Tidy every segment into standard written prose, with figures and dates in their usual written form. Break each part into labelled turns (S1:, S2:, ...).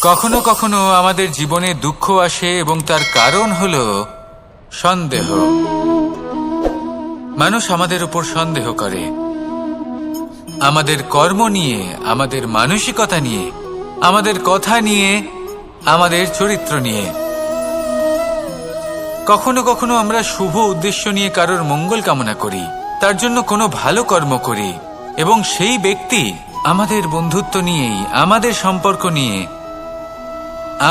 S1: কখনো কখনো আমাদের জীবনে দুঃখ আসে এবং তার কারণ হলো সন্দেহ। মানুষ আমাদের উপর সন্দেহ করে, আমাদের কর্ম নিয়ে, আমাদের মানসিকতা নিয়ে, আমাদের কথা নিয়ে, আমাদের চরিত্র নিয়ে। কখনো কখনো আমরা শুভ উদ্দেশ্য নিয়ে কারোর মঙ্গল কামনা করি, তার জন্য কোনো ভালো কর্ম করি, এবং সেই ব্যক্তি আমাদের বন্ধুত্ব নিয়েই, আমাদের সম্পর্ক নিয়ে,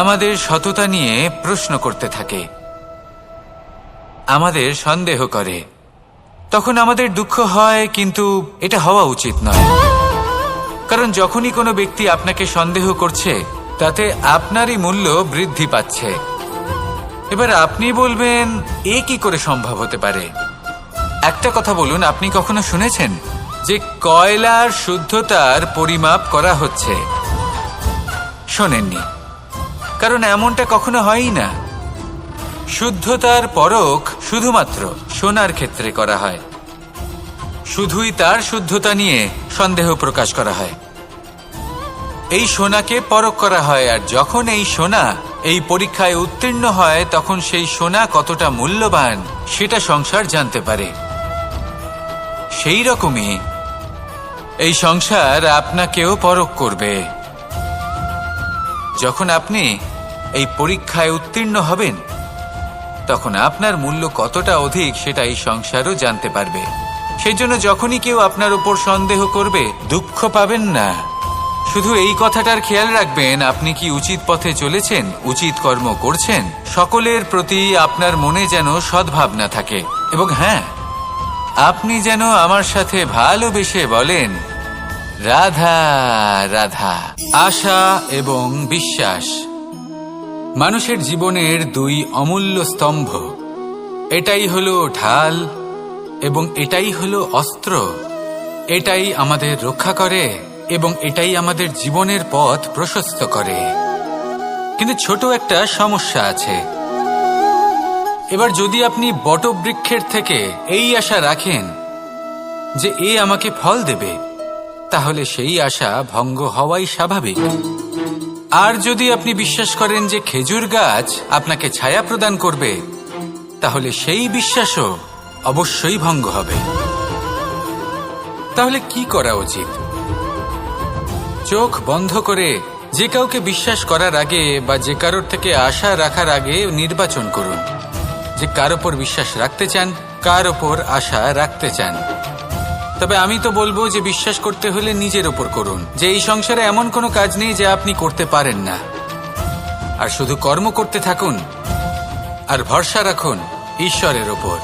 S1: আমাদের সততা নিয়ে প্রশ্ন করতে থাকে, আমাদের সন্দেহ করে। তখন আমাদের দুঃখ হয়, কিন্তু এটা হওয়া উচিত নয়। কারণ যখনই কোনো ব্যক্তি আপনাকে সন্দেহ করছে, তাতে আপনারই মূল্য বৃদ্ধি পাচ্ছে। এবার আপনি বলবেন, এ কি করে সম্ভব হতে পারে? একটা কথা বলুন, আপনি কখনো শুনেছেন যে কয়লার শুদ্ধতার পরিমাপ করা হচ্ছে? শোনেননি, কারণ এমনটা কখনো হয়ই না। শুদ্ধতার পরখ শুধুমাত্র সোনার ক্ষেত্রে করা হয়, শুধুই তার শুদ্ধতা নিয়ে সন্দেহ প্রকাশ করা হয়। এই সোনাকে পরখ করা হয়, আর যখন এই সোনা এই পরীক্ষায় উত্তীর্ণ হয়, তখন সেই সোনা কতটা মূল্যবান সেটা সংসার জানতে পারে। সেই রকমই এই সংসার আপনাকেও পরখ করবে। যখন আপনি এই পরীক্ষায় উত্তীর্ণ হবেন, তখন আপনার মূল্য কতটা অধিক সেটা এই সংসারও জানতে পারবে। সেই জন্য যখনই কেউ আপনার উপর সন্দেহ করবে, দুঃখ পাবেন না। শুধু এই কথাটার খেয়াল রাখবেন, আপনি কি উচিত পথে চলেছেন, উচিত কর্ম করছেন। সকলের প্রতি আপনার মনে যেন সদ্ভাবনা থাকে, এবং হ্যাঁ, আপনি যেন আমার সাথে ভালোবেসে বলেন, রাধা রাধা। আশা এবং বিশ্বাস মানুষের জীবনের দুই অমূল্য স্তম্ভ। এটাই হলো ঢাল এবং এটাই হলো অস্ত্র। এটাই আমাদের রক্ষা করে এবং এটাই আমাদের জীবনের পথ প্রশস্ত করে। কিন্তু ছোট একটা সমস্যা আছে। এবার যদি আপনি বটবৃক্ষের থেকে এই আশা রাখেন যে এ আমাকে ফল দেবে, তাহলে সেই আশা ভঙ্গ হওয়াই স্বাভাবিক। আর যদি আপনি বিশ্বাস করেন যে খেজুর গাছ আপনাকে ছায়া প্রদান করবে, তাহলে সেই বিশ্বাসও অবশ্যই ভঙ্গ হবে। তাহলে কি করা উচিত? চোখ বন্ধ করে যে কাউকে বিশ্বাস করার আগে বা যে কারোর থেকে আশা রাখার আগে নির্বাচন করুন যে কার ওপর বিশ্বাস রাখতে চান, কার ওপর আশা রাখতে চান। তবে আমি তো বলবো যে বিশ্বাস করতে হলে নিজের ওপর করুন, যে এই সংসারে এমন কোনো কাজ নেই যা আপনি করতে পারেন না। আর শুধু কর্ম করতে থাকুন আর ভরসা রাখুন ঈশ্বরের ওপর,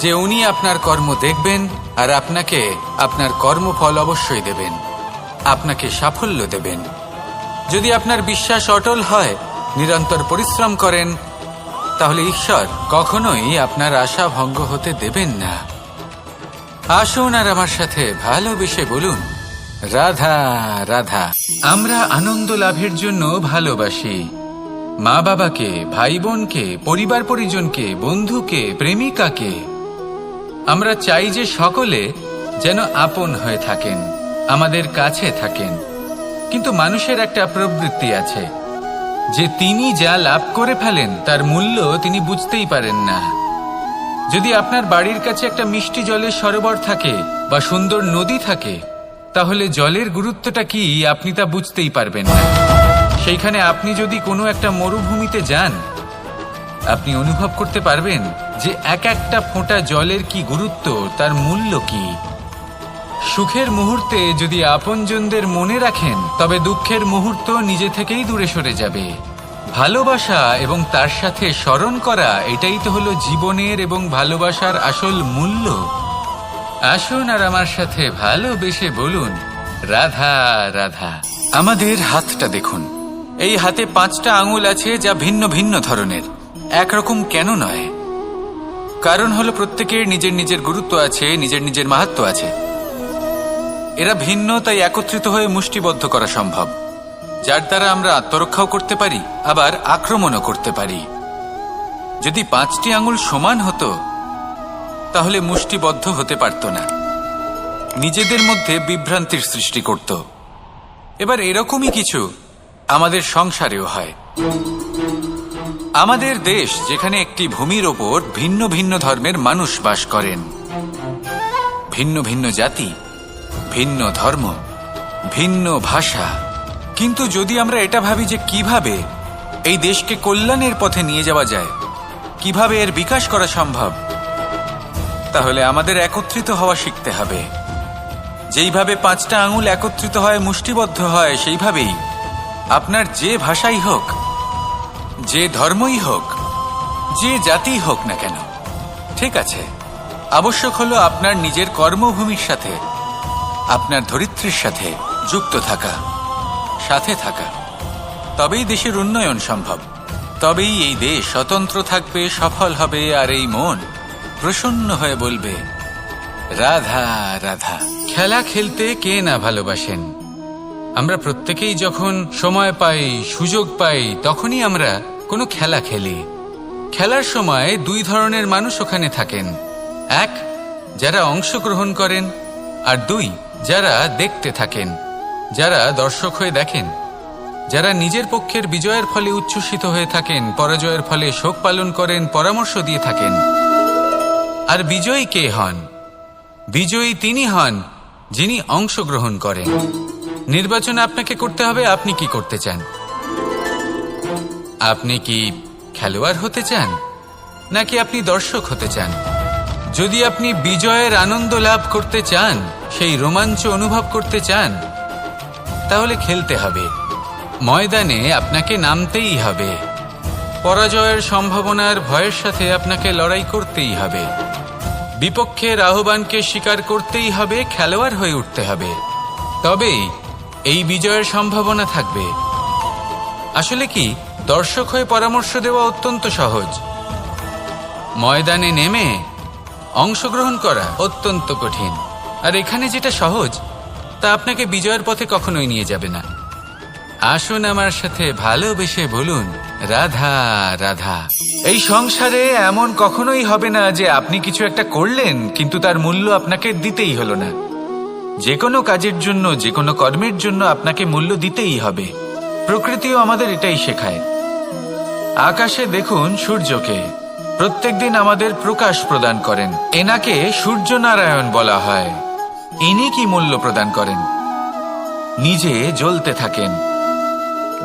S1: যে উনি আপনার কর্ম দেখবেন আর আপনাকে আপনার কর্মফল অবশ্যই দেবেন, আপনাকে সাফল্য দেবেন। যদি আপনার বিশ্বাস অটল হয়, নিরন্তর পরিশ্রম করেন, তাহলে ঈশ্বর কখনোই আপনার আশা ভঙ্গ হতে দেবেন না। আসুন আর আমার সাথে ভালোবেসে বলুন, রাধা রাধা। আমরা আনন্দ লাভের জন্য ভালোবাসি মা বাবাকে, ভাই বোনকে, পরিবার পরিজনকে, বন্ধুকে, প্রেমিকাকে। আমরা চাই যে সকলে যেন আপন হয়ে থাকেন, আমাদের কাছে থাকেন। কিন্তু মানুষের একটা প্রবৃত্তি আছে যে তিনি যা লাভ করে ফেলেন তার মূল্য তিনি বুঝতেই পারেন না। যদি আপনার বাড়ির কাছে একটা মিষ্টি জলের সরোবর থাকে বা সুন্দর নদী থাকে, তাহলে জলের গুরুত্বটা কি আপনি তা বুঝতেই পারবেন না। সেইখানে আপনি যদি কোনো একটা মরুভূমিতে যান, আপনি অনুভব করতে পারবেন যে এক একটা ফোঁটা জলের কি গুরুত্ব, তার মূল্য কি। সুখের মুহূর্তে যদি আপনজনদের মনে রাখেন, তবে দুঃখের মুহূর্ত নিজে থেকেই দূরে সরে যাবে। ভালোবাসা এবং তার সাথে স্মরণ করা, এটাই তো হলো জীবনের এবং ভালোবাসার আসল মূল্য। আসুন আর আমার সাথে ভালোবেসে বলুন, রাধা রাধা। আমাদের হাতটা দেখুন, এই হাতে 5টা আঙুল আছে যা ভিন্ন ভিন্ন ধরনের, একরকম কেন নয়? কারণ হলো প্রত্যেকের নিজের নিজের গুরুত্ব আছে, নিজের নিজের মাহাত্ম্য আছে। এরা ভিন্ন, তাই একত্রিত হয়ে মুষ্টিবদ্ধ করা সম্ভব, যার দ্বারা আমরা আত্মরক্ষাও করতে পারি, আবার আক্রমণও করতে পারি। যদি 5টি আঙুল সমান হতো, তাহলে মুষ্টিবদ্ধ হতে পারত না, নিজেদের মধ্যে বিভ্রান্তির সৃষ্টি করত। এবার এরকমই কিছু আমাদের সংসারেও হয়। আমাদের দেশ যেখানে একটি ভূমির ওপর ভিন্ন ভিন্ন ধর্মের মানুষ বাস করেন, ভিন্ন ভিন্ন জাতি, ভিন্ন ধর্ম, ভিন্ন ভাষা। কিন্তু যদি আমরা এটা ভাবি যে কিভাবে এই দেশকে কল্যাণের পথে নিয়ে যাওয়া যায়, কিভাবে এর বিকাশ করা সম্ভব, তাহলে আমাদের একত্রিত হওয়া শিখতে হবে। যেইভাবে 5টা আঙুল একত্রিত হয়, মুষ্টিবদ্ধ হয়, সেইভাবেই আপনার যে ভাষাই হোক, যে ধর্মই হোক, যে জাতি হোক না কেন, ঠিক আছে, আবশ্যক হলো আপনার নিজের কর্মভূমির সাথে, আপনার ধরিত্রীর সাথে যুক্ত থাকা, সাথে থাকা। তবেই দেশের উন্নয়ন সম্ভব, তবেই এই দেশ স্বতন্ত্র থাকবে, সফল হবে, আর এই মন প্রসন্ন হয়ে বলবে রাধা রাধা। খেলা খেলতে কে না ভালোবাসেন? আমরা প্রত্যেকেই যখন সময় পাই, সুযোগ পাই, তখনই আমরা কোনো খেলা খেলি। খেলার সময় 2 ধরনের মানুষ ওখানে থাকেন। 1, যারা অংশগ্রহণ করেন, আর 2, যারা দেখতে থাকেন, যারা দর্শক হয়ে দেখেন, যারা নিজের পক্ষের বিজয়ের ফলে উচ্ছ্বসিত হয়ে থাকেন, পরাজয়ের ফলে শোক পালন করেন, পরামর্শ দিয়ে থাকেন। আর বিজয়ী কে হন? বিজয়ী তিনি হন যিনি অংশগ্রহণ করেন। নির্বাচন আপনাকে করতে হবে, আপনি কি করতে চান? আপনি কি খেলোয়াড় হতে চান, নাকি আপনি দর্শক হতে চান? যদি আপনি বিজয়ের আনন্দ লাভ করতে চান, সেই রোমাঞ্চ অনুভব করতে চান, তাহলে খেলতে হবে। ময়দানে আপনাকে নামতেই হবে। পরাজয়ের সম্ভাবনার ভয়ের সাথে আপনাকে লড়াই করতেই হবে। বিপক্ষের আহ্বানকে স্বীকার করতেই হবে, খেলোয়াড় হয়ে উঠতে হবে। তবেই এই বিজয়ের সম্ভাবনা থাকবে। আসলে কি, দর্শক হয়ে পরামর্শ দেওয়া অত্যন্ত সহজ, ময়দানে নেমে অংশগ্রহণ করা অত্যন্ত কঠিন। আর এখানে যেটা সহজ, তা আপনাকে বিজয়ের পথে কখনোই নিয়ে যাবে না। আসুন আমার সাথে ভালোবেসে বলুন রাধা রাধা। এই সংসারে এমন কখনোই হবে না যে আপনি কিছু একটা করলেন কিন্তু তার মূল্য আপনাকে দিতেই হলো না। যে কোনো কাজের জন্য, যে কোনো কর্মের জন্য আপনাকে মূল্য দিতেই হবে। প্রকৃতিও আমাদের এটাই শেখায়। আকাশে দেখুন সূর্যকে, প্রত্যেকদিন আমাদের প্রকাশ প্রদান করেন। এনাকে সূর্য নারায়ণ বলা হয়। ইনি কি মূল্য প্রদান করেন? নিজে জ্বলতে থাকেন।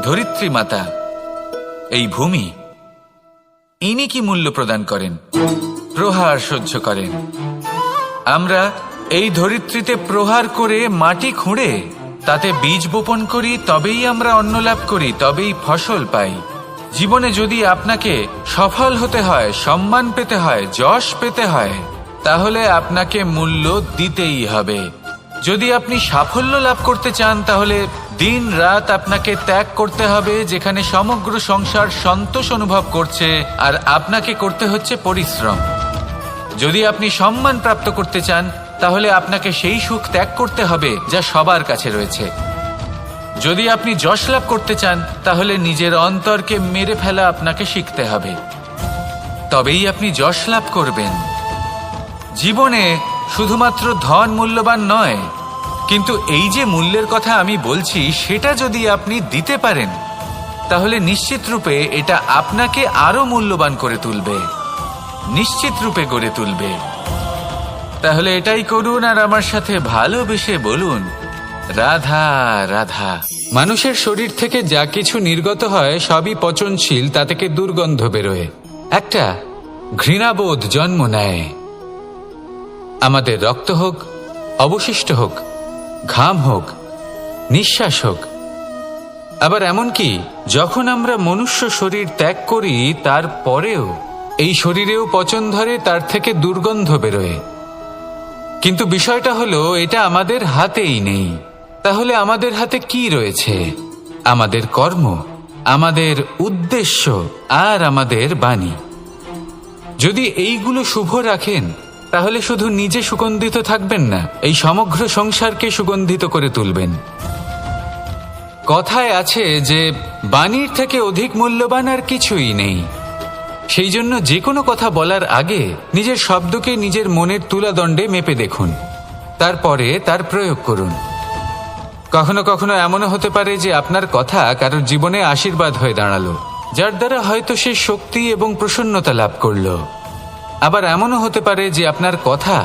S1: ধরিত্রী মাতা, এই ভূমি, ইনি কি মূল্য প্রদান করেন? প্রহার সহ্য করেন। আমরা এই ধরিত্রীতে প্রহার করে মাটি খুঁড়ে তাতে বীজ বপন করি, তবেই আমরা অন্ন লাভ করি, তবেই ফসল পাই। জীবনে যদি আপনাকে সফল হতে হয়, সম্মান পেতে হয়, যশ পেতে হয়, তাহলে আপনাকে মূল্য দিতেই হবে। যদি আপনি সাফল্য লাভ করতে চান, তাহলে দিন রাত আপনাকে ত্যাগ করতে হবে, যেখানে সমগ্র সংসার সন্তোষ অনুভব করছে, আর আপনাকে করতে হচ্ছে পরিশ্রম। যদি আপনি সম্মান প্রাপ্ত করতে চান, তাহলে আপনাকে সেই সুখ ত্যাগ করতে হবে যা সবার কাছে রয়েছে। যদি আপনি যশ লাভ করতে চান, তাহলে নিজের অন্তরকে মেরে ফেলা আপনাকে শিখতে হবে, তবেই আপনি যশ লাভ করবেন। জীবনে শুধুমাত্র ধন মূল্যবান নয়, কিন্তু এই যে মূল্যের কথা আমি বলছি, সেটা যদি আপনি দিতে পারেন, তাহলে নিশ্চিত রূপে এটা আপনাকে আরো মূল্যবান করে তুলবে, নিশ্চিত রূপে গড়ে তুলবে। তাহলে এটাই করুন আর আমার সাথে ভালোবেসে বলুন রাধা রাধা। মানুষের শরীর থেকে যা কিছু নির্গত হয় সবই পচনশীল, তা থেকে দুর্গন্ধ বেরোয়, একটা ঘৃণাবোধ জন্ম নেয়। আমাদের রক্ত হোক, অবশিষ্ট হোক, ঘাম হোক, নিঃশ্বাস হোক, আবার এমনকি যখন আমরা মনুষ্য শরীর ত্যাগ করি, তারপরেও এই শরীরেও পচন ধরে, তার থেকে দুর্গন্ধ বেরোয়। কিন্তু বিষয়টা হলো, এটা আমাদের হাতেই নেই। তাহলে আমাদের হাতে কি রয়েছে? আমাদের কর্ম, আমাদের উদ্দেশ্য, আর আমাদের বাণী। যদি এইগুলো শুভ রাখেন, তাহলে শুধু নিজে সুগন্ধিত থাকবেন না, এই সমগ্র সংসারকে সুগন্ধিত করে তুলবেন। কথায় আছে যে বাণীর থেকে অধিক মূল্যবান আর কিছুই নেই। সেই জন্য যে কোনো কথা বলার আগে নিজের শব্দকে নিজের মনের তুলাদণ্ডে মেপে দেখুন, তারপরে তার প্রয়োগ করুন। কখনো কখনো এমনও হতে পারে যে আপনার কথা কারোর জীবনে আশীর্বাদ হয়ে দাঁড়ালো, যার দ্বারা হয়তো সে শক্তি এবং প্রসন্নতা লাভ করলো। আবার এমনও হতে পারে যে আপনার কথা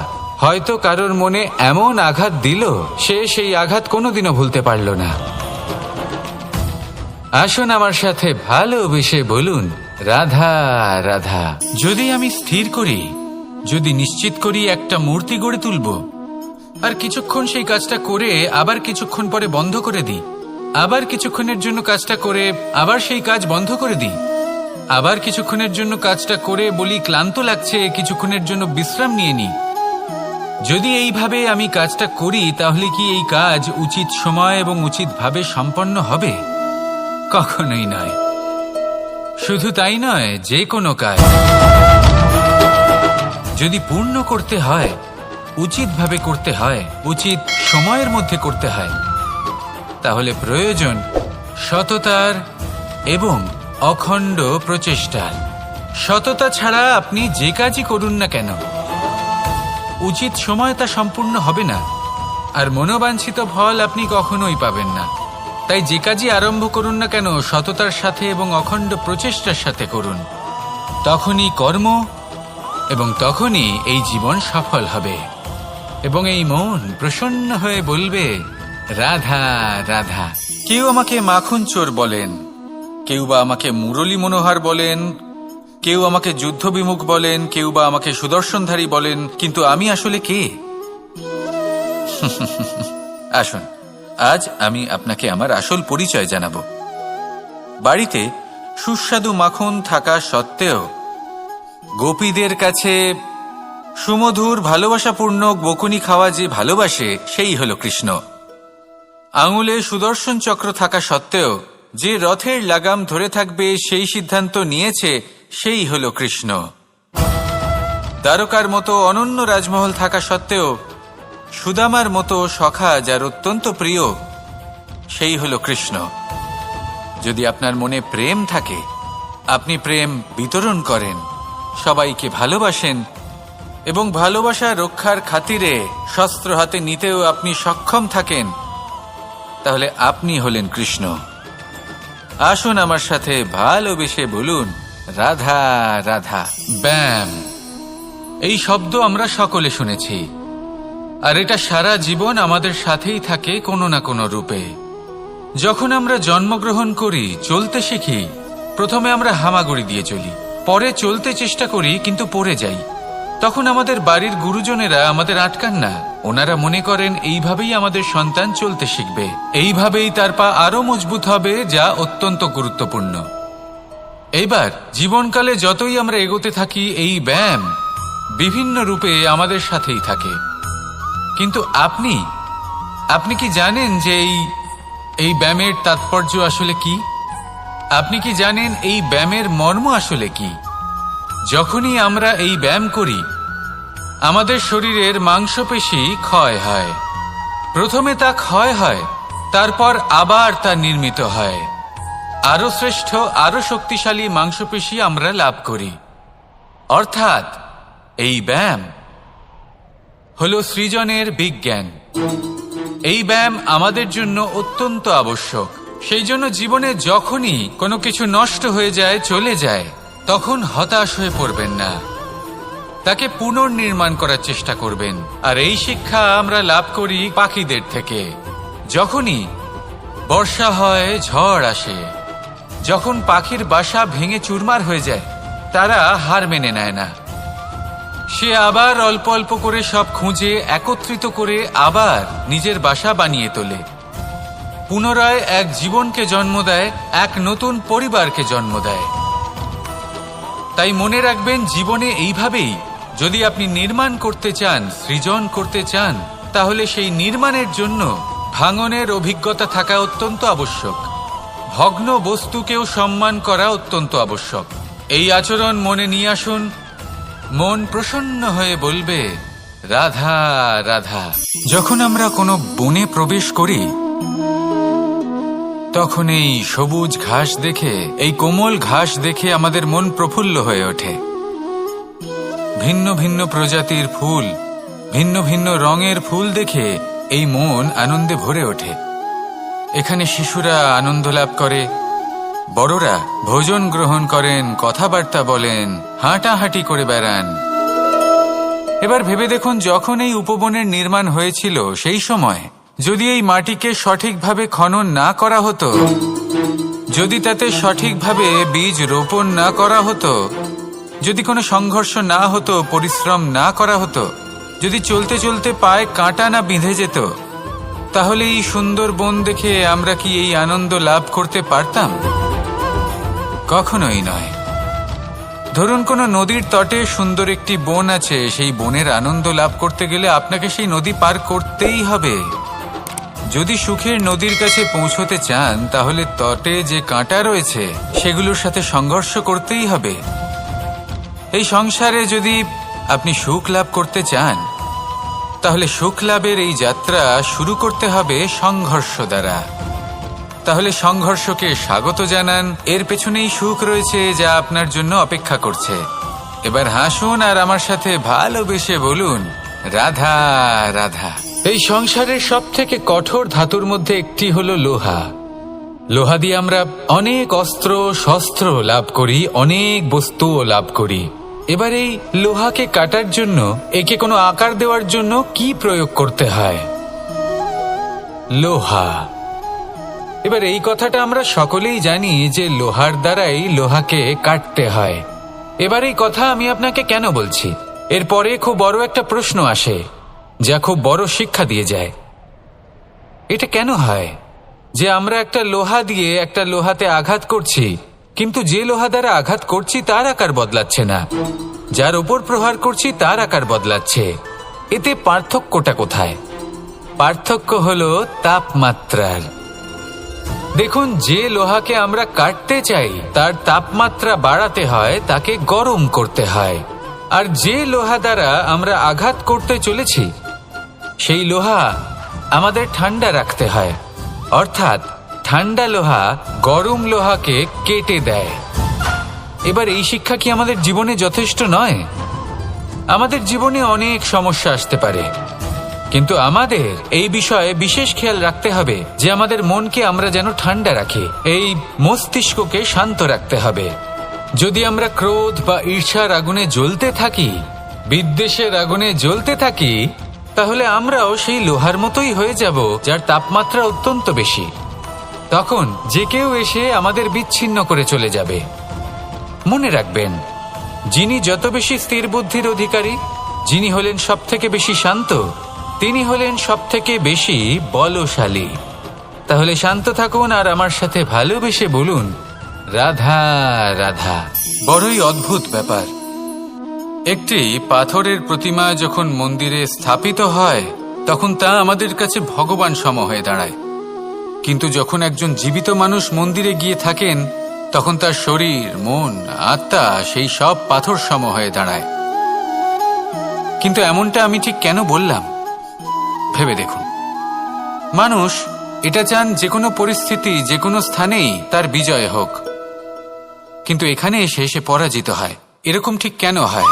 S1: হয়তো কারোর মনে এমন আঘাত দিল, সে সেই আঘাত কোনোদিনও ভুলতে পারল না। আসুন আমার সাথে ভালোবেসে বলুন, রাধা রাধা। যদি আমি স্থির করি, যদি নিশ্চিত করি একটা মূর্তি গড়ে তুলব, আর কিছুক্ষণ সেই কাজটা করে আবার কিছুক্ষণ পরে বন্ধ করে দিই, আবার কিছুক্ষণের জন্য কাজটা করে আবার সেই কাজ বন্ধ করে দিই, আবার কিছুক্ষণের জন্য কাজটা করে বলি ক্লান্ত লাগছে, কিছুক্ষণের জন্য বিশ্রাম নিয়ে নিই, যদি এইভাবে আমি কাজটা করি, তাহলে কি এই কাজ উচিত সময় এবং উচিতভাবে সম্পন্ন হবে? কখনোই নয়। শুধু তাই নয়, যে কোনো কাজ যদি পূর্ণ করতে হয়, উচিতভাবে করতে হয়, উচিত সময়ের মধ্যে করতে হয়, তাহলে প্রয়োজন সততার এবং অখণ্ড প্রচেষ্টার। সততা ছাড়া আপনি যে কাজই করুন না কেন, উচিত সময় তা সম্পূর্ণ হবে না, আর মনোবাঞ্ছিত ফল আপনি কখনোই পাবেন না। তাই যে কাজই আরম্ভ করুন না কেন, সততার সাথে এবং অখণ্ড প্রচেষ্টার সাথে করুন। তখনই কর্ম এবং তখনই এই জীবন সফল হবে, এবং এই মন প্রসন্ন হয়ে বলবে, রাধা রাধা। কেউ আমাকে মাখন চোর বলেন, কেউ বা আমাকে মুরলী মনোহর বলেন, কেউ আমাকে যুদ্ধবিমুখ বলেন, কেউ বা আমাকে সুদর্শনধারী বলেন, কিন্তু আমি আসলে কে? আসুন, আজ আমি আপনাকে আমার আসল পরিচয় জানাবো। বাড়িতে সুস্বাদু মাখন থাকা সত্ত্বেও গোপীদের কাছে সুমধুর ভালোবাসাপূর্ণ বকুনি খাওয়া যে ভালোবাসে, সেই হলো কৃষ্ণ। আঙুলে সুদর্শন চক্র থাকা সত্ত্বেও যে রথের লাগাম ধরে থাকবে সেই সিদ্ধান্ত নিয়েছে, সেই হলো কৃষ্ণ। দ্বারকার মতো অনন্য রাজমহল থাকা সত্ত্বেও সুদামার মতো সখা যার অত্যন্ত প্রিয়, সেই হলো কৃষ্ণ। যদি আপনার মনে প্রেম থাকে, আপনি প্রেম বিতরণ করেন, সবাইকে ভালোবাসেন, এবং ভালোবাসা রক্ষার খাতিরে শস্ত্র হাতে নিতেও আপনি সক্ষম থাকেন, তাহলে আপনি হলেন কৃষ্ণ। আসুন আমার সাথে ভালোবেসে বলুন, রাধা রাধা। ব্যায়াম, এই শব্দ আমরা সকলে শুনেছি, আর এটা সারা জীবন আমাদের সাথেই থাকে কোনো না কোনো রূপে। যখন আমরা জন্মগ্রহণ করি, চলতে শিখি, প্রথমে আমরা হামাগুড়ি দিয়ে চলি, পরে চলতে চেষ্টা করি কিন্তু পড়ে যাই। তখন আমাদের বাড়ির গুরুজনেরা আমাদের আটকান না, ওনারা মনে করেন এইভাবেই আমাদের সন্তান চলতে শিখবে, এইভাবেই তার পা আরো মজবুত হবে, যা অত্যন্ত গুরুত্বপূর্ণ। এইবার জীবনকালে যতই আমরা এগোতে থাকি, এই ব্যায়াম বিভিন্ন রূপে আমাদের সাথেই থাকে। কিন্তু আপনি কি জানেন যে এই ব্যায়ামের তাৎপর্য আসলে কি? আপনি কি জানেন এই ব্যায়ামের মর্ম আসলে কি? যখনই আমরা এই ব্যায়াম করি, আমাদের শরীরের মাংসপেশি ক্ষয় হয়। প্রথমে তা ক্ষয় হয়, তারপর আবার তা নির্মিত হয়। আরো শ্রেষ্ঠ, আরো শক্তিশালী মাংসপেশি আমরা লাভ করি। অর্থাৎ এই ব্যায়াম হলো সৃজনের বিজ্ঞান। এই ব্যায়াম আমাদের জন্য অত্যন্ত আবশ্যক। সেই জন্য জীবনে যখনই কোনো কিছু নষ্ট হয়ে যায়, চলে যায়, তখন হতাশ হয়ে পড়বেন না, তাকে পুনর্নির্মাণ করার চেষ্টা করবেন। আর এই শিক্ষা আমরা লাভ করি পাখিদের থেকে। যখনই বর্ষা হয়, ঝড় আসে, যখন পাখির বাসা ভেঙে চুরমার হয়ে যায়, তারা হার মেনে নেয় না। সে আবার অল্প অল্প করে সব খুঁজে একত্রিত করে আবার নিজের বাসা বানিয়ে তোলে, পুনরায় এক জীবনকে জন্ম দেয়, এক নতুন পরিবারকে জন্ম দেয়। তাই মনে রাখবেন, জীবনে এইভাবেই যদি আপনি নির্মাণ করতে চান, সৃজন করতে চান, তাহলে সেই নির্মাণের জন্য ভাঙনের অভিজ্ঞতা থাকা অত্যন্ত আবশ্যক। ভগ্ন বস্তুকেও সম্মান করা অত্যন্ত আবশ্যক। এই আচরণ মনে নিয়ে আসুন, মন প্রসন্ন হয়ে বলবে, রাধা রাধা। যখন আমরা কোনো বনে প্রবেশ করি, তখন এই সবুজ ঘাস দেখে, এই কোমল ঘাস দেখে আমাদের মন প্রফুল্ল হয়ে ওঠে। ভিন্ন ভিন্ন প্রজাতির ফুল, ভিন্ন ভিন্ন রঙের ফুল দেখে এই মন আনন্দে ভরে ওঠে। এখানে শিশুরা আনন্দ লাভ করে, বড়রা ভোজন গ্রহণ করেন, কথাবার্তা বলেন, হাঁটাহাঁটি করে বেড়ান। এবার ভেবে দেখুন, যখন এই উপবনের নির্মাণ হয়েছিল সেই সময় যদি এই মাটিকে সঠিকভাবে খনন না করা হতো, যদি তাতে সঠিকভাবে বীজ রোপণ না করা হতো, যদি কোনো সংঘর্ষ না হতো, পরিশ্রম না করা হতো, যদি চলতে চলতে পায়ে কাঁটা না বিঁধে যেত, তাহলে এই সুন্দর বন দেখে আমরা কি এই আনন্দ লাভ করতে পারতাম? কখনোই নয়। ধরুন কোনো নদীর তটে সুন্দর একটি বন আছে, সেই বনের আনন্দ লাভ করতে গেলে আপনাকে সেই নদী পার করতেই হবে। যদি সুখের নদীর কাছে পৌঁছতে চান, তাহলে তটে যে কাঁটা রয়েছে সেগুলোর সাথে সংঘর্ষ করতেই হবে। এই সংসারে যদি আপনি সুখ লাভ করতে চান, তাহলে সুখ লাভের এই যাত্রা শুরু করতে হবে সংঘর্ষ দ্বারা। তাহলে সংঘর্ষকে স্বাগত জানান, এর পেছনেই সুখ রয়েছে যা আপনার জন্য অপেক্ষা করছে। এবার হাসুন আর আমার সাথে ভালোবেসে বলুন, রাধা রাধা। এই সংসারের সব থেকে কঠোর ধাতুর মধ্যে একটি হলো লোহা। লোহা দিয়ে আমরা অনেক অস্ত্র শস্ত্র লাভ করি, অনেক বস্তুও লাভ করি। এবার এই লোহাকে কাটার জন্য, একে কোনো আকার দেওয়ার জন্য কি প্রয়োগ করতে হয়? লোহা। এবার এই কথাটা আমরা সকলেই জানি যে লোহার দ্বারাই লোহাকে কাটতে হয়। এবার এই কথা আমি আপনাকে কেন বলছি, এরপরে খুব বড় একটা প্রশ্ন আসে যা খুব বড় শিক্ষা দিয়ে যায়। এটা কেন হয় যে আমরা একটা লোহা দিয়ে একটা লোহাতে আঘাত করছি, কিন্তু যে লোহা দ্বারা আঘাত করছি তার আকার বদলাচ্ছে না, যার ওপর প্রহার করছি তার আকার বদলাচ্ছে? এতে পার্থক্যটা কোথায়? পার্থক্য হলো তাপমাত্রার। দেখুন, যে লোহাকে আমরা কাটতে চাই তার তাপমাত্রা বাড়াতে হয়, তাকে গরম করতে হয়। আর যে লোহা দ্বারা আমরা আঘাত করতে চলেছি সেই লোহা আমাদের ঠান্ডা রাখতে হয়। অর্থাৎ ঠান্ডা লোহা গরম লোহাকে কেটে দেয়। এবার এই শিক্ষা কি আমাদের জীবনে যথেষ্ট নয়? আমাদের জীবনে অনেক সমস্যা আসতে পারে, কিন্তু আমাদের এই বিষয়ে বিশেষ খেয়াল রাখতে হবে যে আমাদের মনকে আমরা যেন ঠান্ডা রাখি, এই মস্তিষ্ককে শান্ত রাখতে হবে। যদি আমরা ক্রোধ বা ঈর্ষার আগুনে জ্বলতে থাকি, বিদ্বেষের আগুনে জ্বলতে থাকি, তাহলে আমরাও সেই লোহার মতোই হয়ে যাব যার তাপমাত্রা অত্যন্ত বেশি। তখন যে কেউ এসে আমাদের বিচ্ছিন্ন করে চলে যাবে। মনে রাখবেন, যিনি যত বেশি স্থির বুদ্ধির অধিকারী, যিনি হলেন সব থেকে বেশি শান্ত, তিনি হলেন সব থেকে বেশি বলশালী। তাহলে শান্ত থাকুন আর আমার সাথে ভালোবেসে বলুন, রাধা রাধা। বড়ই অদ্ভুত ব্যাপার। একটি পাথরের প্রতিমা যখন মন্দিরে স্থাপিত হয়, তখন তা আমাদের কাছে ভগবান সম হয়ে দাঁড়ায়। কিন্তু যখন একজন জীবিত মানুষ মন্দিরে গিয়ে থাকেন, তখন তার শরীর, মন, আত্মা সেই সব পাথর সম হয়ে দাঁড়ায়। কিন্তু এমনটা আমি ঠিক কেন বললাম ভেবে দেখুন। মানুষ এটা চান যে কোনো পরিস্থিতি, যে কোনো স্থানেই তার বিজয় হোক, কিন্তু এখানে এসে সে পরাজিত হয়। এরকম ঠিক কেন হয়?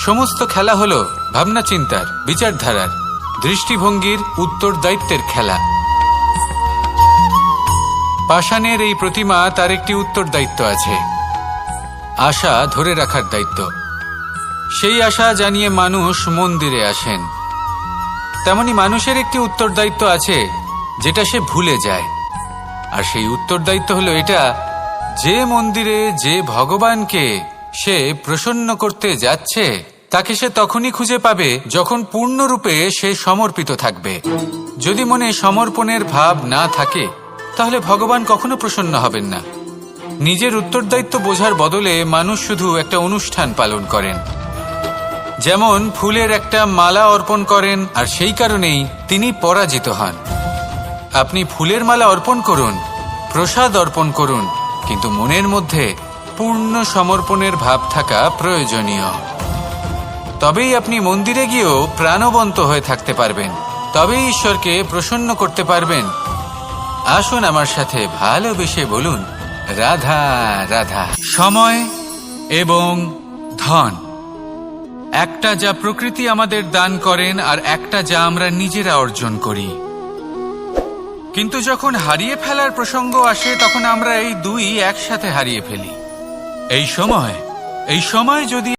S1: সমস্ত খেলা হলো ভাবনা চিন্তার, বিচারধারার, দৃষ্টিভঙ্গির, উত্তরদায়িত্বের খেলা। পাষাণের এই প্রতিমা, তার একটি উত্তরদায়িত্ব আছে, আশা ধরে রাখার দায়িত্ব। সেই আশা জানিয়ে মানুষ মন্দিরে আসেন। তেমনি মানুষের একটি উত্তরদায়িত্ব আছে যেটা সে ভুলে যায়। আর সেই উত্তরদায়িত্ব হলো এটা, যে মন্দিরে যে ভগবানকে সে প্রসন্ন করতে যাচ্ছে, তাকে সে তখনই খুঁজে পাবে যখন পূর্ণরূপে সে সমর্পিত থাকবে। যদি মনে সমর্পণের ভাব না থাকে, তাহলে ভগবান কখনো প্রসন্ন হবেন না। নিজের উত্তরদায়িত্ব বোঝার বদলে মানুষ শুধু একটা অনুষ্ঠান পালন করেন। যেমন ফুলের একটা মালা অর্পণ করেন, আর সেই কারণেই তিনি পরাজিত হন। আপনি ফুলের মালা অর্পণ করুন, প্রসাদ অর্পণ করুন, কিন্তু মনের মধ্যে পূর্ণ সমর্পণের ভাব থাকা প্রয়োজনীয়। তবেই আপনি মন্দিরে গিয়েও প্রাণবন্ত হয়ে থাকতে পারবেন, তবেই ঈশ্বরকে প্রসন্ন করতে পারবেন। আসুন আমার সাথে ভালোবেসে বলুন, রাধা রাধা। সময় এবং ধন, একটা যা প্রকৃতি আমাদের দান করেন, আর একটা যা আমরা নিজেরা অর্জন করি। কিন্তু যখন হারিয়ে ফেলার প্রসঙ্গ আসে তখন আমরা এই দুই একসাথে হারিয়ে ফেলি। এই সময় যদি